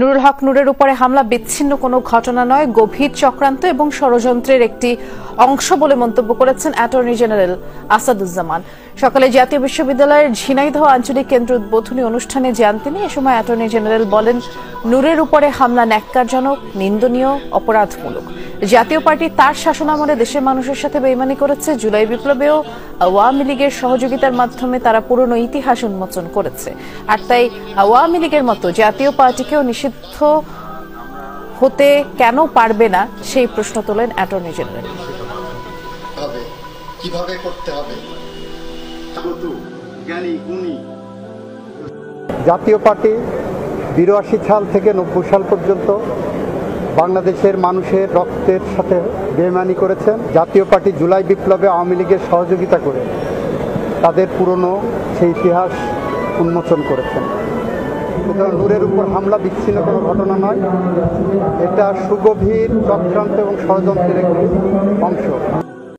নুরুল হক নূরের উপরে হামলা বিচ্ছিন্ন কোনো ঘটনা নয়, গভীর চক্রান্ত এবং ষড়যন্ত্রের একটি অংশ বলে মন্তব্য করেছেন অ্যাটর্নি জেনারেল আসাদুজ্জামান। সকালে জাতীয় বিশ্ববিদ্যালয়ের ঝিনাইদহ আঞ্চলিক কেন্দ্র উদ্বোধনী অনুষ্ঠানে যান তিনি। এ সময় অ্যাটর্নি জেনারেল বলেন, নূরের উপরে হামলা ন্যাক্কারজনক, নিন্দনীয়, অপরাধমূলক। জাতীয় পার্টি তার শাসনামলে দেশের মানুষের সাথে বেইমানি করেছে। জুলাই বিপ্লবেও আওয়ামী লীগের সহযোগিতার মাধ্যমে তারা পুরনো ইতিহাস উন্মোচন করেছে। আর তাই আওয়ামী লীগের মতো জাতীয় পার্টিকেও নিষিদ্ধ হতে কেন পারবে না সেই প্রশ্ন তোলেন অ্যাটর্নি জেনারেল। কিভাবে করতে হবে? জাতীয় পার্টি ৮২ সাল থেকে ৯০ সাল পর্যন্ত বাংলাদেশের মানুষের রক্তের সাথে বেইমানি করেছেন। জাতীয় পার্টি জুলাই বিপ্লবে আওয়ামী লীগের সহযোগিতা করে তাদের পুরনো সেই ইতিহাস উন্মোচন করেছেন। সুতরাং নূরের উপর হামলা বিচ্ছিন্ন কোনো ঘটনা নয়, এটা সুগভীর চক্রান্ত এবং ষড়যন্ত্রের একটি অংশ।